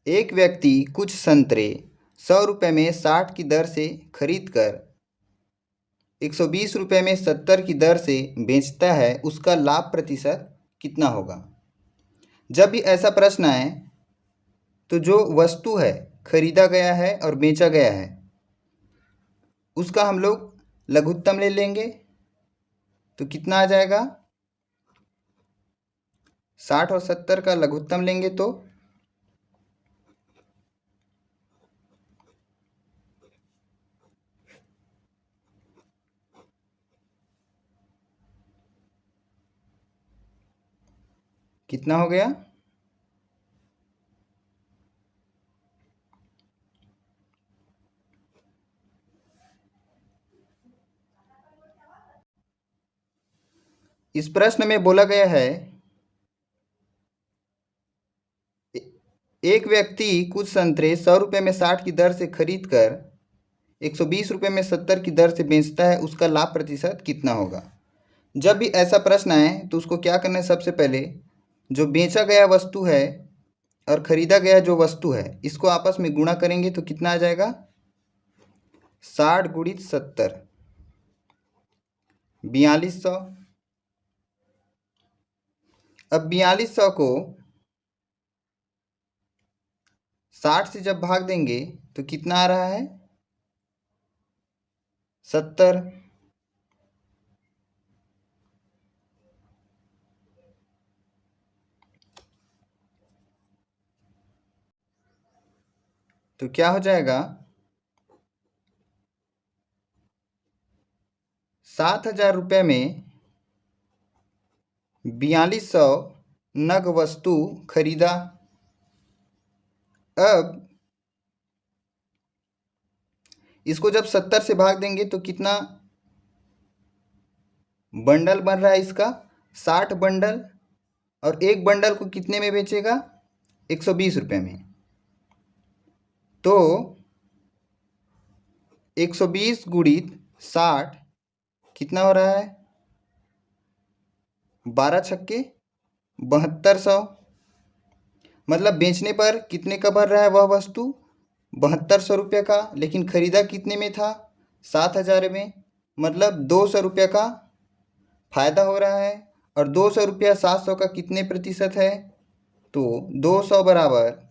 एक व्यक्ति कुछ संतरे 100 रुपये में 60 की दर से खरीद कर 120 रुपये में 70 की दर से बेचता है, उसका लाभ प्रतिशत कितना होगा। जब भी ऐसा प्रश्न आए तो जो वस्तु है खरीदा गया है और बेचा गया है उसका हम लोग लघुत्तम ले लेंगे। तो कितना आ जाएगा, 60 और 70 का लघुत्तम लेंगे तो कितना हो गया, इस प्रश्न में बोला गया है एक व्यक्ति कुछ संतरे 100 रुपये में 60 की दर से खरीद कर 120 रुपये में 70 की दर से बेचता है, उसका लाभ प्रतिशत कितना होगा। जब भी ऐसा प्रश्न आए तो उसको क्या करना है, सबसे पहले जो बेचा गया वस्तु है और खरीदा गया जो वस्तु है इसको आपस में गुणा करेंगे तो कितना आ जाएगा, 60 गुणित 70 4200। अब 4200 को 60 से जब भाग देंगे तो कितना आ रहा है, 70। तो क्या हो जाएगा, 7000 रुपये में 4200 नग वस्तु खरीदा। अब इसको जब 70 से भाग देंगे तो कितना बंडल बन रहा है इसका, 60 बंडल, और एक बंडल को कितने में बेचेगा, 120 रुपये में। तो 120 गुणित 60 कितना हो रहा है, 12 छक्के 7200। मतलब बेचने पर कितने का भर रहा है वह वस्तु, 7200 रुपये का, लेकिन खरीदा कितने में था, 7000 में। मतलब 200 रुपये का फायदा हो रहा है। और 200 रुपया 700 का कितने प्रतिशत है, तो 200 बराबर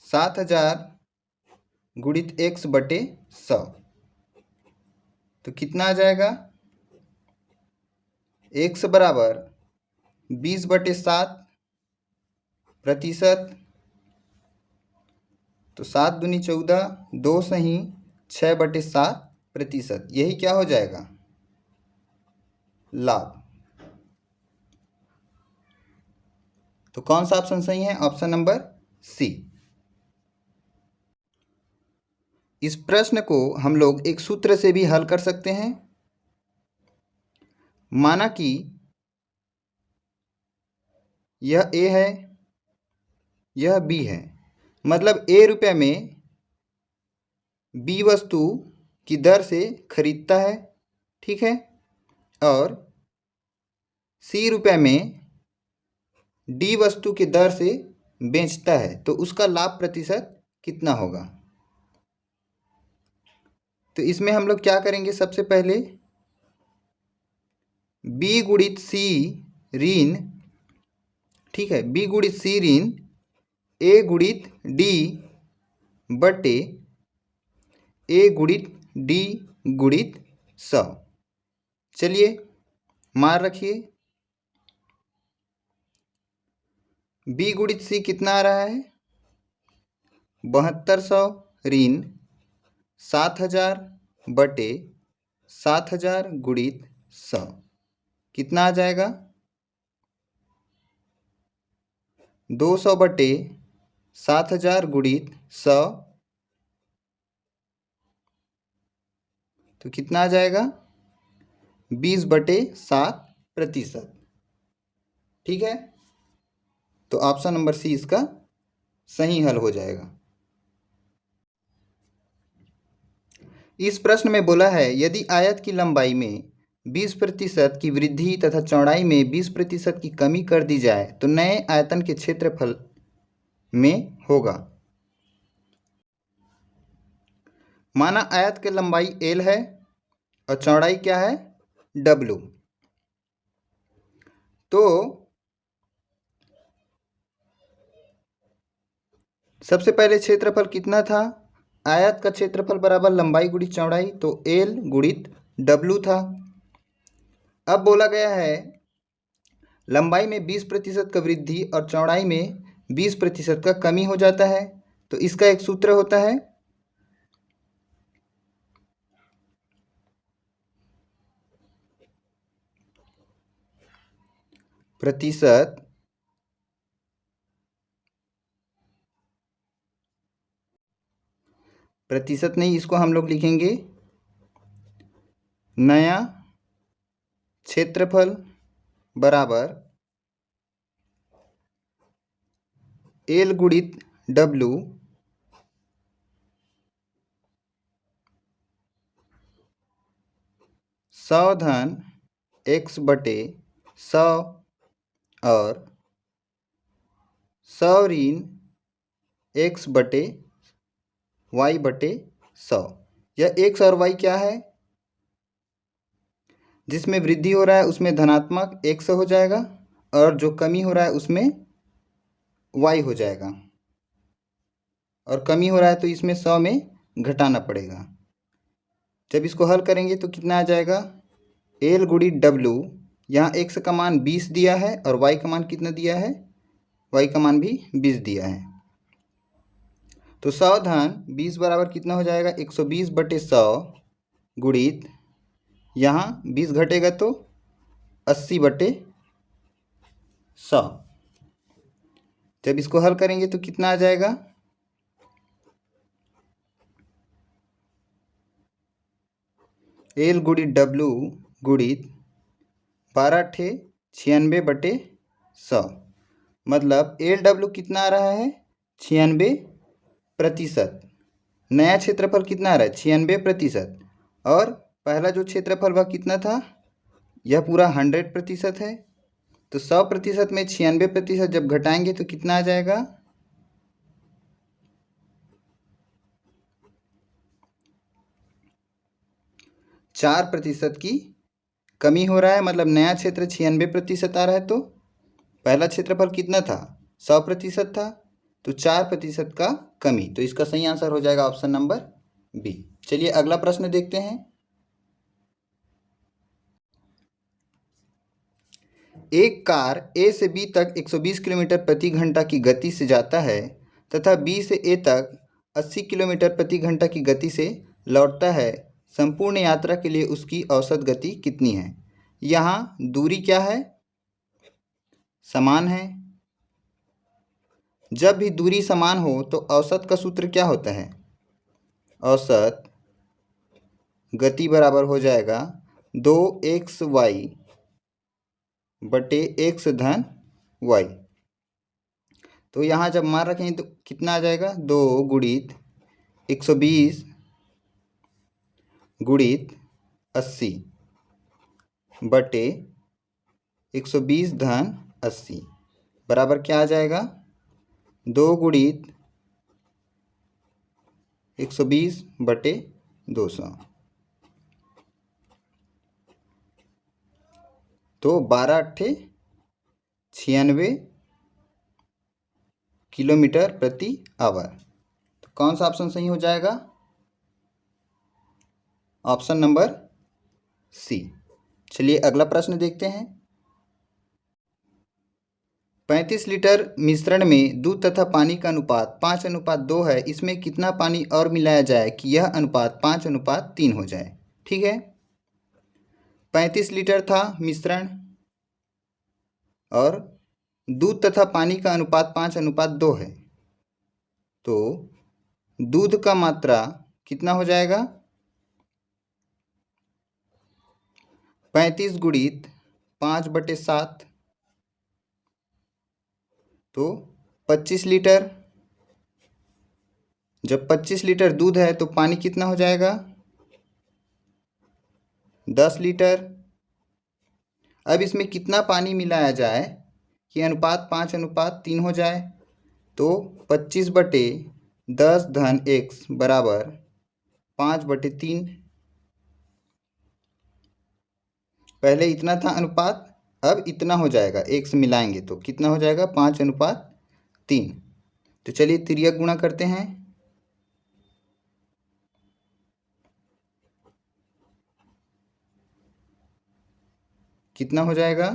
7000 गुणित 100/100। तो कितना आ जाएगा, 100 बराबर 20/7 प्रतिशत। तो 7 दूनी 14, 2 सही 6/7 प्रतिशत। यही क्या हो जाएगा, लाभ। तो कौन सा ऑप्शन सही है, ऑप्शन नंबर सी। इस प्रश्न को हम लोग एक सूत्र से भी हल कर सकते हैं। माना कि यह ए है, यह बी है, मतलब ए रुपये में बी वस्तु की दर से खरीदता है, ठीक है, और सी रुपये में डी वस्तु की दर से बेचता है, तो उसका लाभ प्रतिशत कितना होगा। तो इसमें हम लोग क्या करेंगे, सबसे पहले बी गुणित सी ऋण, ठीक है, बी गुणित सी ऋण ए गुणित डी बटे ए गुणित डी गुणित 100। चलिए मान रखिए, बी गुणित सी कितना आ रहा है, 7200 ऋण 7000 बटे 7000 गुणित 100 कितना आ जाएगा, 200 बटे 7000 गुणित 100। तो कितना आ जाएगा, 20/7 प्रतिशत। ठीक है, तो ऑप्शन नंबर सी इसका सही हल हो जाएगा। इस प्रश्न में बोला है यदि आयत की लंबाई में 20% की वृद्धि तथा चौड़ाई में 20% की कमी कर दी जाए तो नए आयतन के क्षेत्रफल में होगा। माना आयत की लंबाई L है और चौड़ाई क्या है W। तो सबसे पहले क्षेत्रफल कितना था, आयत का क्षेत्रफल बराबर लंबाई गुणित चौड़ाई, तो L गुणित W था। अब बोला गया है लंबाई में 20% का वृद्धि और चौड़ाई में 20% का कमी हो जाता है, तो इसका एक सूत्र होता है प्रतिशत नहीं, इसको हम लोग लिखेंगे नया क्षेत्रफल बराबर L गुणित W 100 धन x बटे 100 और 100 ऋण x बटे y बटे 100। यह x और y क्या है, जिसमें वृद्धि हो रहा है उसमें धनात्मक x हो जाएगा और जो कमी हो रहा है उसमें y हो जाएगा, और कमी हो रहा है तो इसमें 100 में घटाना पड़ेगा। जब इसको हल करेंगे तो कितना आ जाएगा, L गुणित W, यहाँ x का मान 20 दिया है और y का मान कितना दिया है, y का मान भी 20 दिया है, तो 100 धन 20 बराबर कितना हो जाएगा 120 बटे 100 गुणित यहाँ 20 घटेगा तो 80 बटे 100। जब इसको हल करेंगे तो कितना आ जाएगा, L गुणित W गुणित 12 ठे 96 बटे 100, मतलब LW कितना आ रहा है 96%। नया क्षेत्रफल कितना आ रहा है 96%, और पहला जो क्षेत्रफल वह कितना था, यह पूरा 100% है, तो 100% में 96% जब घटाएंगे तो कितना आ जाएगा, 4% की कमी हो रहा है, मतलब नया क्षेत्र 96% आ रहा है, तो पहला क्षेत्रफल कितना था 100% था, तो 4% का कमी, तो इसका सही आंसर हो जाएगा ऑप्शन नंबर बी। चलिए अगला प्रश्न देखते हैं। एक कार A से B तक 120 किलोमीटर प्रति घंटा की गति से जाता है तथा B से A तक 80 किलोमीटर प्रति घंटा की गति से लौटता है। संपूर्ण यात्रा के लिए उसकी औसत गति कितनी है। यहाँ दूरी क्या है, समान है। जब भी दूरी समान हो तो औसत का सूत्र क्या होता है, औसत गति बराबर हो जाएगा 2xy बटे x धन y। तो यहाँ जब मान रखेंगे तो कितना आ जाएगा, 2 गुणित 120 गुणित 80 बटे 120 धन 80 बराबर क्या आ जाएगा, 2 गुणित 120 बटे 200, तो 12 अट्ठे 96 किलोमीटर प्रति आवर। तो कौन सा ऑप्शन सही हो जाएगा, ऑप्शन नंबर सी। चलिए अगला प्रश्न देखते हैं। 35 लीटर मिश्रण में दूध तथा पानी का अनुपात 5:2 है, इसमें कितना पानी और मिलाया जाए कि यह अनुपात 5:3 हो जाए। ठीक है, 35 लीटर था मिश्रण और दूध तथा पानी का अनुपात 5:2 है, तो दूध का मात्रा कितना हो जाएगा, 35 गुणित 5/7, तो 25 लीटर। जब 25 लीटर दूध है तो पानी कितना हो जाएगा, 10 लीटर। अब इसमें कितना पानी मिलाया जाए कि अनुपात 5:3 हो जाए? तो 25/10 बराबर 5/3। पहले इतना था अनुपात, अब इतना हो जाएगा, एक से मिलाएंगे तो कितना हो जाएगा? 5:3। तो चलिए तिर्यक गुणा करते हैं। कितना हो जाएगा?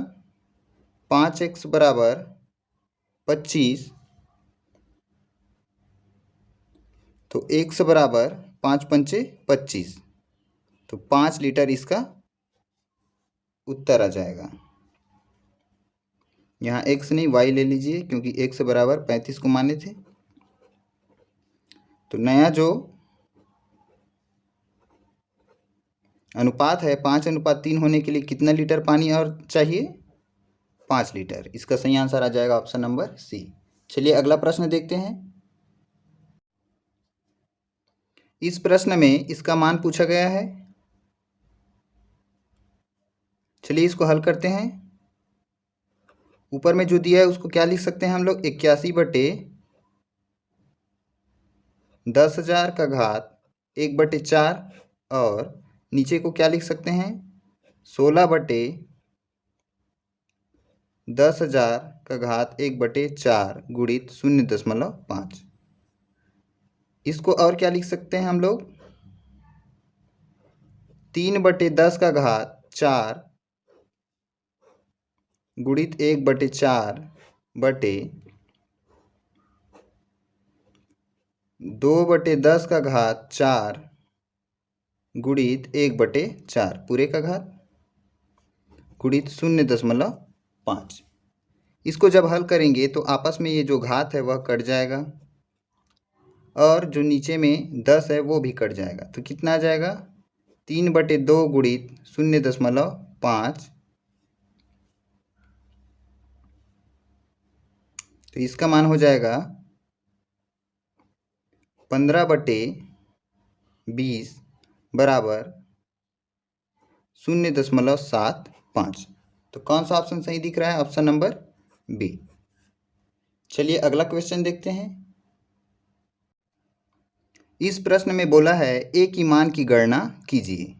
5x बराबर 25, तो x बराबर 5×5 = 25, तो 5 लीटर इसका उत्तर आ जाएगा। यहाँ x नहीं y ले लीजिए, क्योंकि x बराबर 35 को माने थे। तो नया जो अनुपात है 5:3 होने के लिए कितना लीटर पानी और चाहिए? 5 लीटर। इसका सही आंसर आ जाएगा ऑप्शन नंबर सी। चलिए अगला प्रश्न देखते हैं। इस प्रश्न में इसका मान पूछा गया है। चलिए इसको हल करते हैं। ऊपर में जो दिया है उसको क्या लिख सकते हैं हम लोग? 81/10,000 का घात 1/4, और नीचे को क्या लिख सकते हैं? 16/10,000 का घात 1/4 गुणित 0.5। इसको और क्या लिख सकते हैं हम लोग? 3/10 का घात 4 गुणित 1/4 बटे 2/10 का घात 4 गुणित 1/4 पूरे का घात गुणित 0.5। इसको जब हल करेंगे तो आपस में ये जो घात है वह कट जाएगा, और जो नीचे में 10 है वो भी कट जाएगा। तो कितना आ जाएगा? 3/2 गुणित 0.5। तो इसका मान हो जाएगा 15/20 बराबर 0.75। तो कौन सा ऑप्शन सही दिख रहा है? Option number B. चलिए अगला क्वेश्चन देखते हैं। इस प्रश्न में बोला है ए की मान की गणना कीजिए।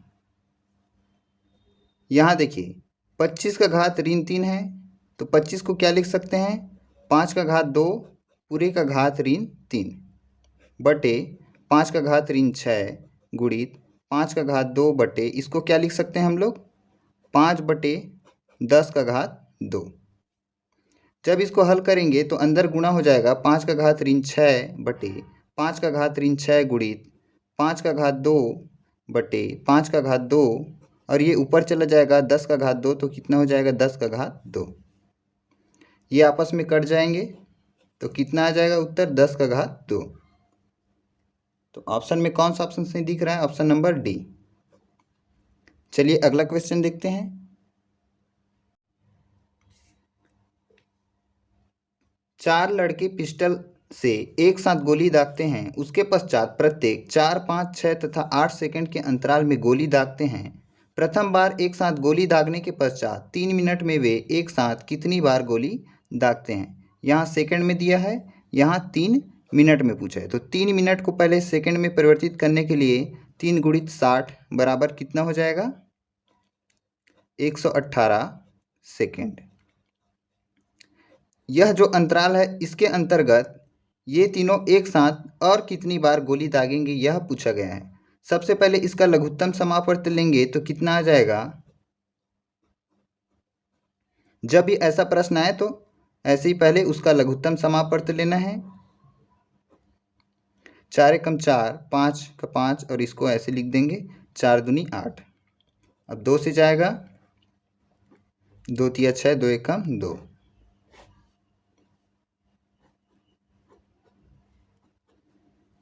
यहाँ देखिए 25 का घात ऋण 3 है, तो 25 को क्या लिख सकते हैं? 5 का घात 2 पूरे का घात ऋण 3 बटे 5 का घात ऋण 6 गुणित 5 का घात 2 बटे, इसको क्या लिख सकते हैं हम लोग? 5/10 का घात 2। जब इसको हल करेंगे तो अंदर गुणा हो जाएगा। 5 का घात ऋण 6 बटे 5 का घात ऋण 6 गुणित 5 का घात 2 बटे 5 का घात 2, और ये ऊपर चला जाएगा 10 का घात 2, तो कितना हो जाएगा? 10 का घात 2। ये आपस में कट जाएंगे, तो कितना आ जाएगा उत्तर? 10 का घात 2। तो ऑप्शन में कौन सा ऑप्शन सही दिख रहा है? Option number D. चलिए अगला क्वेश्चन देखते हैं। चार लड़के पिस्टल से एक साथ गोली दागते हैं। उसके पश्चात प्रत्येक 4, 5, 6 तथा 8 सेकंड के अंतराल में गोली दागते हैं। प्रथम बार एक साथ गोली दागने के पश्चात 3 मिनट में वे एक साथ कितनी बार गोली दागते हैं? यहाँ सेकंड में दिया है, यहाँ 3 मिनट में पूछा है। तो 3 मिनट को पहले सेकंड में परिवर्तित करने के लिए 3 × 60 बराबर कितना हो जाएगा? 118 सेकंड। यह जो अंतराल है इसके अंतर्गत ये तीनों एक साथ और कितनी बार गोली दागेंगे यह पूछा गया है। सबसे पहले इसका लघुत्तम समापवर्त लेंगे तो कितना आ जाएगा? जब भी ऐसा प्रश्न आए तो ऐसे ही पहले उसका लघुत्तम समापवर्त लेना है। 4 एकम 4, 5 का 5, और इसको ऐसे लिख देंगे 4 दूनी 8। अब 2 से जाएगा, 2 तिया 6, 2 एकम 2।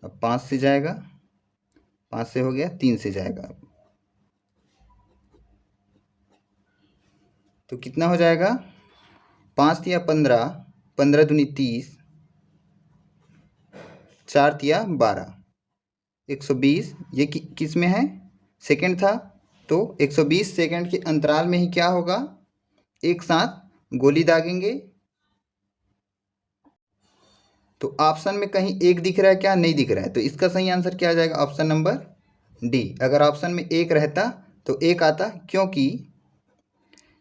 अब 5 से जाएगा, 5 से हो गया, 3 से जाएगा, तो कितना हो जाएगा? 5 तिया 15, 15 दूनी 30, 4 तिया 12, 120। ये किस में है? सेकंड था, तो 120 सेकंड के अंतराल में ही क्या होगा? एक साथ गोली दागेंगे। तो ऑप्शन में कहीं एक दिख रहा है क्या? नहीं दिख रहा है। तो इसका सही आंसर क्या आ जाएगा? Option number D. अगर ऑप्शन में एक रहता तो एक आता, क्योंकि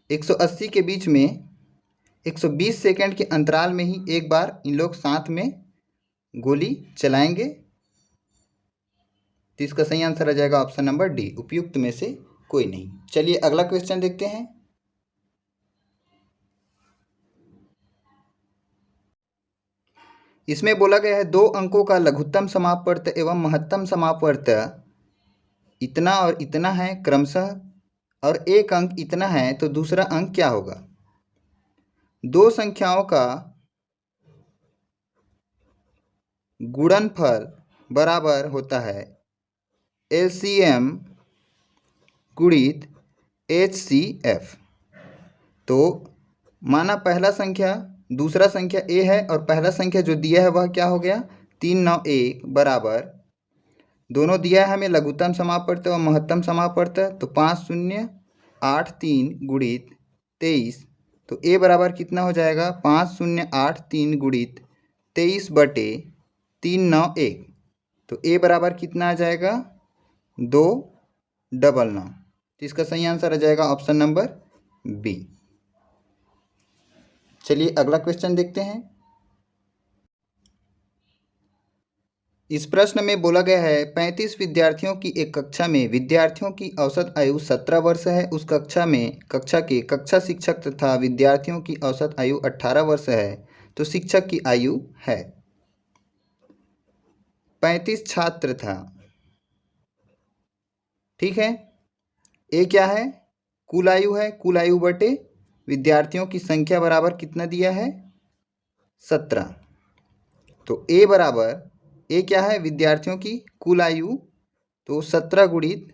180 के बीच में 120 सेकंड के अंतराल में ही एक बार इन लोग साथ में गोली चलाएंगे। तो इसका सही आंसर आ जाएगा ऑप्शन नंबर डी, उपयुक्त में से कोई नहीं। चलिए अगला क्वेश्चन देखते हैं। इसमें बोला गया है दो अंकों का लघुत्तम समापवर्त एवं महत्तम समापवर्त इतना और इतना है क्रमशः, और एक अंक इतना है, तो दूसरा अंक क्या होगा? दो संख्याओं का गुणनफल बराबर होता है LCM गुणित HCF। तो माना पहला संख्या दूसरा संख्या a है और पहला संख्या जो दिया है वह क्या हो गया? 391 बराबर, दोनों दिया है हमें लघुत्तम समापवर्त और महत्तम समापवर्त। तो 5083 गुणित 23, तो a बराबर कितना हो जाएगा? 5083 गुणित 23 बटे 391। तो a बराबर कितना आ जाएगा? 299। तो इसका सही आंसर आ जाएगा ऑप्शन नंबर बी। चलिए अगला क्वेश्चन देखते हैं। इस प्रश्न में बोला गया है 35 विद्यार्थियों की एक कक्षा में विद्यार्थियों की औसत आयु 17 वर्ष है। उस कक्षा में कक्षा के कक्षा शिक्षक तथा विद्यार्थियों की औसत आयु 18 वर्ष है। तो शिक्षक की आयु है। 35 छात्र था, ठीक है। ए क्या है? कुल आयु है। कुल आयु बटे विद्यार्थियों की संख्या बराबर कितना दिया है? 17। तो ए बराबर, ए क्या है? विद्यार्थियों की कुल आयु, तो 17 गुणित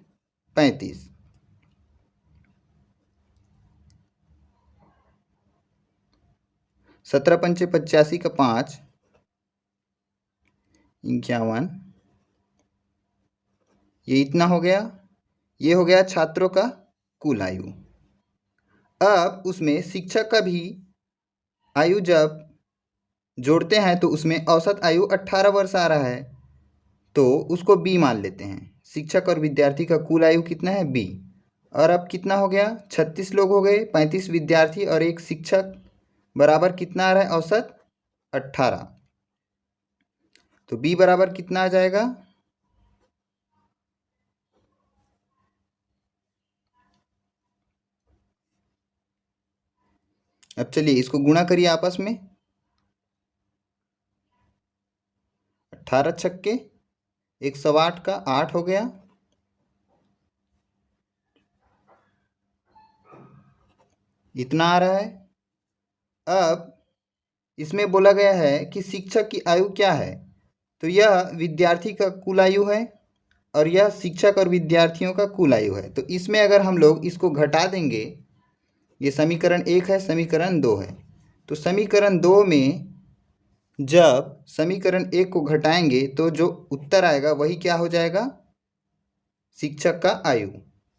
35, 17 पंचे 85 का 5, 51, ये इतना हो गया। ये हो गया छात्रों का कुल आयु। अब उसमें शिक्षक का भी आयु जब जोड़ते हैं तो उसमें औसत आयु 18 वर्ष आ रहा है, तो उसको बी मान लेते हैं। शिक्षक और विद्यार्थी का कुल आयु कितना है? बी। और अब कितना हो गया? 36 लोग हो गए, 35 विद्यार्थी और एक शिक्षक, बराबर कितना आ रहा है औसत? 18। तो बी बराबर कितना आ जाएगा? अब चलिए इसको गुणा करिए आपस में। 18 छक्के 108 का 8 हो गया, इतना आ रहा है। अब इसमें बोला गया है कि शिक्षक की आयु क्या है? तो यह विद्यार्थी का कुल आयु है और यह शिक्षक और विद्यार्थियों का कुल आयु है। तो इसमें अगर हम लोग इसको घटा देंगे, ये समीकरण 1 है, समीकरण 2 है। तो समीकरण 2 में जब समीकरण 1 को घटाएंगे तो जो उत्तर आएगा वही क्या हो जाएगा? शिक्षक का आयु।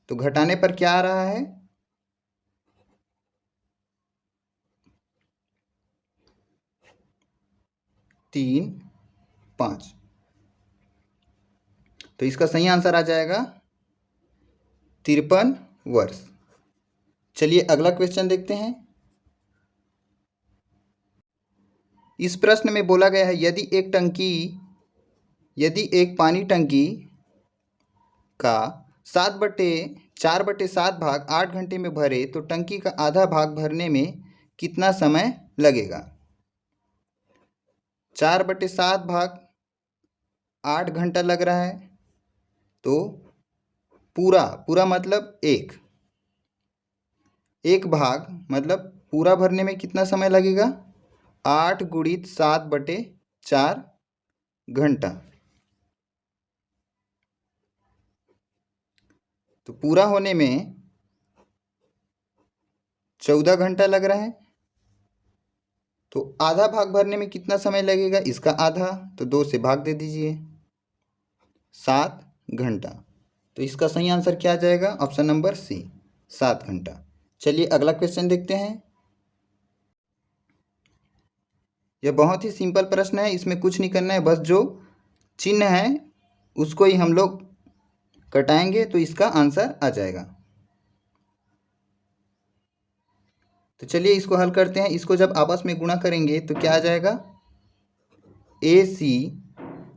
तो घटाने पर क्या आ रहा है? 3, 5। तो इसका सही आंसर आ जाएगा 53 वर्ष। चलिए अगला क्वेश्चन देखते हैं। इस प्रश्न में बोला गया है यदि एक पानी टंकी का 4/7 भाग 8 घंटे में भरे तो टंकी का आधा भाग भरने में कितना समय लगेगा? 4/7 भाग 8 घंटा लग रहा है, तो पूरा मतलब एक भाग मतलब पूरा भरने में कितना समय लगेगा? 8 गुणित 7/4 घंटा। तो पूरा होने में 14 घंटा लग रहा है। तो आधा भाग भरने में कितना समय लगेगा? इसका आधा, तो 2 से भाग दे दीजिए, 7 घंटा। तो इसका सही आंसर क्या आ जाएगा? ऑप्शन नंबर सी, 7 घंटा। चलिए अगला क्वेश्चन देखते हैं। यह बहुत ही सिंपल प्रश्न है, इसमें कुछ नहीं करना है, बस जो चिन्ह है उसको ही हम लोग कटाएंगे तो इसका आंसर आ जाएगा। तो चलिए इसको हल करते हैं। इसको जब आपस में गुणा करेंगे तो क्या आ जाएगा, ए सी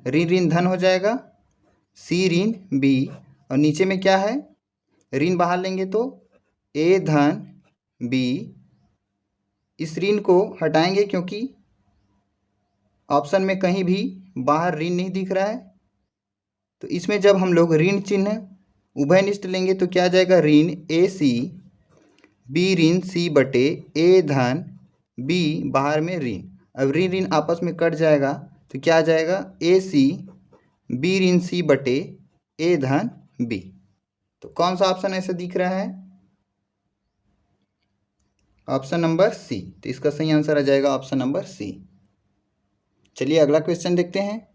ऋण ऋण धन हो जाएगा, सी ऋण बी, और नीचे में क्या है, ऋण बाहर लेंगे तो ए धन बी। इस ऋण को हटाएंगे क्योंकि ऑप्शन में कहीं भी बाहर ऋण नहीं दिख रहा है। तो इसमें जब हम लोग ऋण चिन्ह उभयनिष्ठ लेंगे तो क्या आ जाएगा, ऋण ए सी बी ऋण सी बटे ए धन बी, बाहर में ऋण। अब ऋण ऋण आपस में कट जाएगा तो क्या आ जाएगा, ए सी बी ऋण सी बटे ए धन बी। तो कौन सा ऑप्शन ऐसा दिख रहा है, ऑप्शन नंबर सी। तो इसका सही आंसर आ जाएगा ऑप्शन नंबर सी। चलिए अगला क्वेश्चन देखते हैं।